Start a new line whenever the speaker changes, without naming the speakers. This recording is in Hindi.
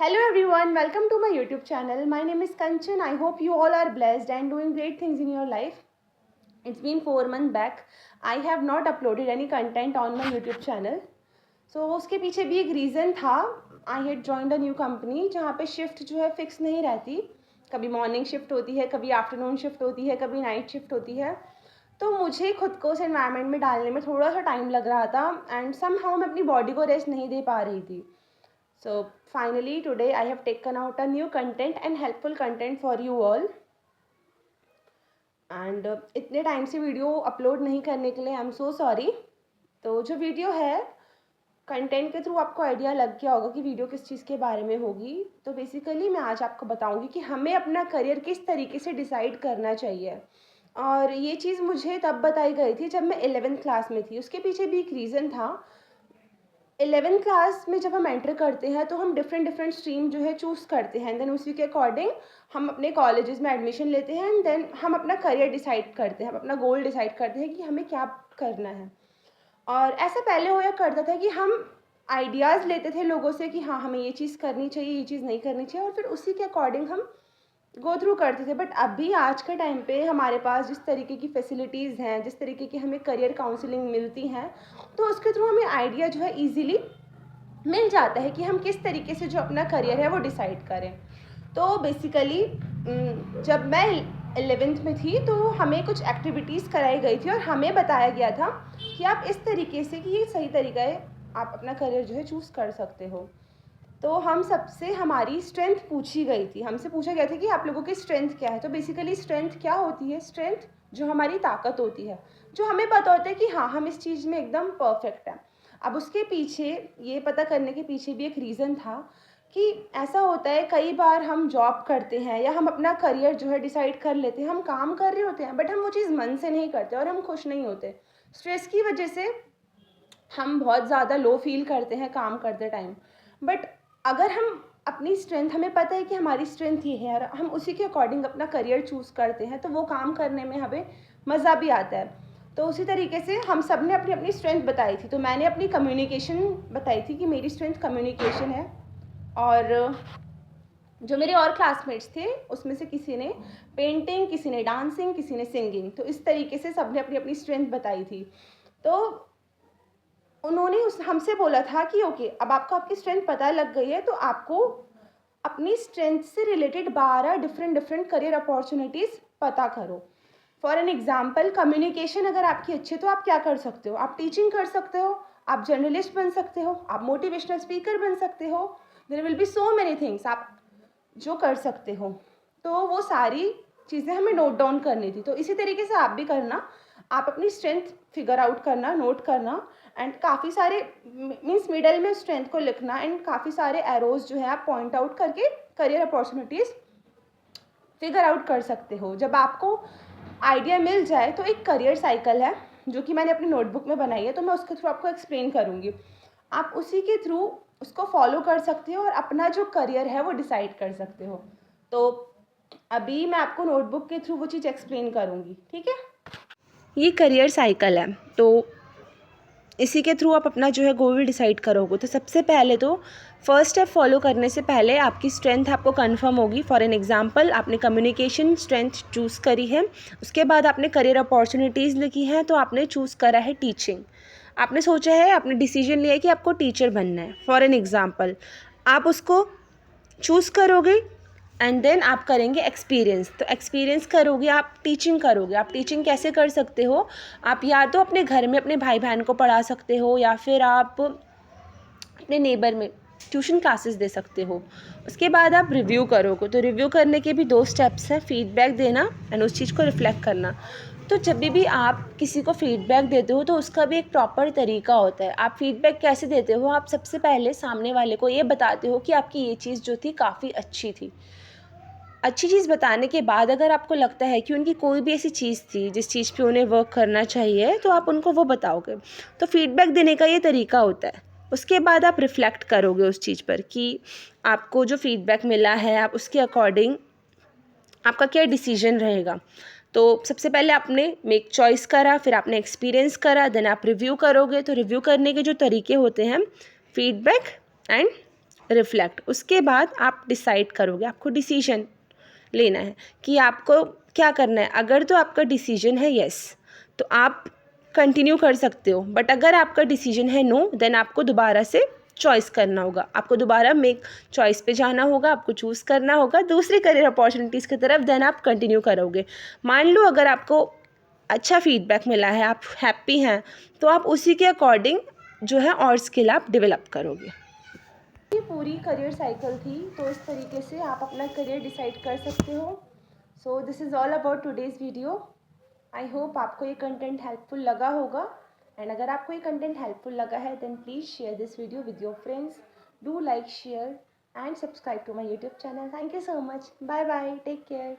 Hello everyone, welcome to my YouTube channel. My name is Kanchan. I hope you all are blessed and doing great things in your life. It's been 4 months back. I have not uploaded any content on my YouTube channel. So उसके पीछे भी एक रीज़न था. I had joined a new company जहाँ पे शिफ्ट जो है फिक्स नहीं रहती. कभी मॉर्निंग शिफ्ट होती है, कभी आफ्टरनून शिफ्ट होती है, कभी नाइट शिफ्ट होती है. तो मुझे खुद को उस एनवायरनमेंट में डालने में थोड़ा सा टाइम लग रहा था एंड समहाउ मैं अपनी बॉडी को रेस्ट नहीं दे पा रही थी. So finally today I have taken out a new content and helpful content for you all. And इतने टाइम से वीडियो अपलोड नहीं करने के लिए आई एम सो सॉरी. तो जो वीडियो है कंटेंट के थ्रू आपको आइडिया लग गया होगा कि वीडियो किस चीज़ के बारे में होगी. तो बेसिकली मैं आज आपको बताऊंगी कि हमें अपना करियर किस तरीके से डिसाइड करना चाहिए. और ये चीज़ मुझे तब बताई गई थी जब मैं 11th क्लास में थी. उसके पीछे भी एक रीज़न था. 11th क्लास में जब हम एंटर करते हैं तो हम डिफरेंट स्ट्रीम जो है चूज़ करते हैं. देन उसी के अकॉर्डिंग हम अपने कॉलेजेस में एडमिशन लेते हैं एंड देन हम अपना करियर डिसाइड करते हैं, हम अपना गोल डिसाइड करते हैं कि हमें क्या करना है. और ऐसा पहले होया करता था कि हम आइडियाज़ लेते थे लोगों से कि हाँ हमें ये चीज़ करनी चाहिए, ये चीज़ नहीं करनी चाहिए, और फिर उसी के अकॉर्डिंग हम गो थ्रू करते थे. बट अभी आज के टाइम पे हमारे पास जिस तरीके की फैसिलिटीज़ हैं, जिस तरीके की हमें करियर काउंसलिंग मिलती हैं, तो उसके थ्रू हमें आइडिया जो है ईज़िली मिल जाता है कि हम किस तरीके से जो अपना करियर है वो डिसाइड करें. तो बेसिकली जब मैं 11th में थी तो हमें कुछ एक्टिविटीज़ कराई गई थी और हमें बताया गया था कि आप इस तरीके से, कि ये सही तरीका है, आप अपना करियर जो है चूज़ कर सकते हो. तो हम सबसे हमारी स्ट्रेंथ पूछी गई थी. हमसे पूछा गया था कि आप लोगों की स्ट्रेंथ क्या है. तो बेसिकली स्ट्रेंथ क्या होती है? स्ट्रेंथ जो हमारी ताकत होती है, जो हमें पता होता है कि हाँ हम इस चीज़ में एकदम परफेक्ट हैं. अब उसके पीछे, ये पता करने के पीछे भी एक रीज़न था कि ऐसा होता है कई बार हम जॉब करते हैं या हम अपना करियर जो है डिसाइड कर लेते हैं, हम काम कर रहे होते हैं बट हम वो चीज़ मन से नहीं करते और हम खुश नहीं होते. स्ट्रेस की वजह से हम बहुत ज़्यादा लो फील करते हैं काम करते टाइम. बट अगर हम अपनी स्ट्रेंथ, हमें पता है कि हमारी स्ट्रेंथ ये है और हम उसी के अकॉर्डिंग अपना करियर चूज़ करते हैं, तो वो काम करने में हमें मज़ा भी आता है. तो उसी तरीके से हम सब ने अपनी अपनी स्ट्रेंथ बताई थी. तो मैंने अपनी कम्युनिकेशन बताई थी कि मेरी स्ट्रेंथ कम्युनिकेशन है, और जो मेरे और क्लासमेट्स थे उसमें से किसी ने पेंटिंग, किसी ने डांसिंग, किसी ने सिंगिंग. तो इस तरीके से सब ने अपनी अपनी स्ट्रेंथ बताई थी. तो उन्होंने हमसे बोला था कि ओके, अब आपको आपकी स्ट्रेंथ पता लग गई है तो आपको अपनी स्ट्रेंथ से रिलेटेड 12 डिफरेंट करियर अपॉर्चुनिटीज़ पता करो. फॉर एन एग्जाम्पल, कम्युनिकेशन अगर आपकी अच्छी है तो आप क्या कर सकते हो? आप टीचिंग कर सकते हो, आप जर्नलिस्ट बन सकते हो, आप मोटिवेशनल स्पीकर बन सकते हो. There will be so many things आप जो कर सकते हो. तो वो सारी चीज़ें हमें नोट डाउन करनी थी. तो इसी तरीके से आप भी करना, आप अपनी स्ट्रेंथ फिगर आउट करना, नोट करना, एंड काफ़ी सारे मीन्स मिडल में स्ट्रेंथ को लिखना एंड काफ़ी सारे एरोज जो है आप पॉइंट आउट करके करियर अपॉर्चुनिटीज़ फिगर आउट कर सकते हो. जब आपको आइडिया मिल जाए तो एक करियर साइकिल है जो कि मैंने अपनी नोटबुक में बनाई है, तो मैं उसके थ्रू आपको एक्सप्लेन करूँगी. आप उसी के थ्रू उसको फॉलो कर सकते हो और अपना जो करियर है वो डिसाइड कर सकते हो. तो अभी मैं आपको नोटबुक के थ्रू वो चीज़ एक्सप्लेन करूँगी, ठीक है? ये करियर साइकिल है, तो इसी के थ्रू आप अपना जो है गोल डिसाइड करोगे. तो सबसे पहले तो फर्स्ट स्टेप फॉलो करने से पहले आपकी स्ट्रेंथ आपको कंफर्म होगी. फॉर एन एग्जांपल, आपने कम्युनिकेशन स्ट्रेंथ चूज़ करी है, उसके बाद आपने करियर अपॉर्चुनिटीज़ लिखी हैं, तो आपने चूज़ करा है टीचिंग. आपने सोचा है, आपने डिसीजन लिया है कि आपको टीचर बनना है. फॉर एन एग्जांपल, आप उसको चूज़ करोगे एंड देन आप करेंगे एक्सपीरियंस. तो एक्सपीरियंस करोगे, आप टीचिंग करोगे. आप टीचिंग कैसे कर सकते हो? आप या तो अपने घर में अपने भाई बहन को पढ़ा सकते हो, या फिर आप अपने नेबर में ट्यूशन क्लासेस दे सकते हो. उसके बाद आप रिव्यू करोगे. तो रिव्यू करने के भी 2 स्टेप्स हैं, फीडबैक देना एंड उस चीज़ को रिफ्लेक्ट करना. तो जब भी आप किसी को फीडबैक देते हो तो उसका भी एक प्रॉपर तरीका होता है. आप फीडबैक कैसे देते हो? आप सबसे पहले सामने वाले को ये बताते हो कि आपकी ये चीज़ जो थी काफ़ी अच्छी थी. अच्छी चीज़ बताने के बाद अगर आपको लगता है कि उनकी कोई भी ऐसी चीज़ थी जिस चीज़ पे उन्हें वर्क करना चाहिए, तो आप उनको वो बताओगे. तो फीडबैक देने का ये तरीका होता है. उसके बाद आप रिफ़्लेक्ट करोगे उस चीज़ पर कि आपको जो फीडबैक मिला है, आप उसके अकॉर्डिंग आपका क्या डिसीजन रहेगा. तो सबसे पहले आपने मेक चॉइस करा, फिर आपने एक्सपीरियंस करा, देन आप रिव्यू करोगे. तो रिव्यू करने के जो तरीके होते हैं, फीडबैक एंड रिफ्लेक्ट, उसके बाद आप डिसाइड करोगे, आपको डिसीजन लेना है कि आपको क्या करना है। अगर तो आपका डिसीजन है येस तो आप कंटिन्यू कर सकते हो, बट अगर आपका डिसीजन है नो देन आपको दोबारा से चॉइस करना होगा, आपको दोबारा मेक चॉइस पे जाना होगा, आपको चूज़ करना होगा दूसरी करियर अपॉर्चुनिटीज़ की तरफ, देन आप कंटिन्यू करोगे। मान लो अगर आपको अच्छा फीडबैक मिला है, आप हैप्पी हैं, तो आप उसी के अकॉर्डिंग जो है और स्किल आप डेवलप करोगे। ये पूरी करियर साइकिल थी, तो इस तरीके से आप अपना करियर डिसाइड कर सकते हो। So this is all about today's video. I hope आपको ये कंटेंट हेल्पफुल लगा होगा, एंड अगर आपको ये कंटेंट हेल्पफुल लगा है then please share this video with your friends, do like, share and subscribe to my YouTube channel. Thank you so much, bye bye, take care.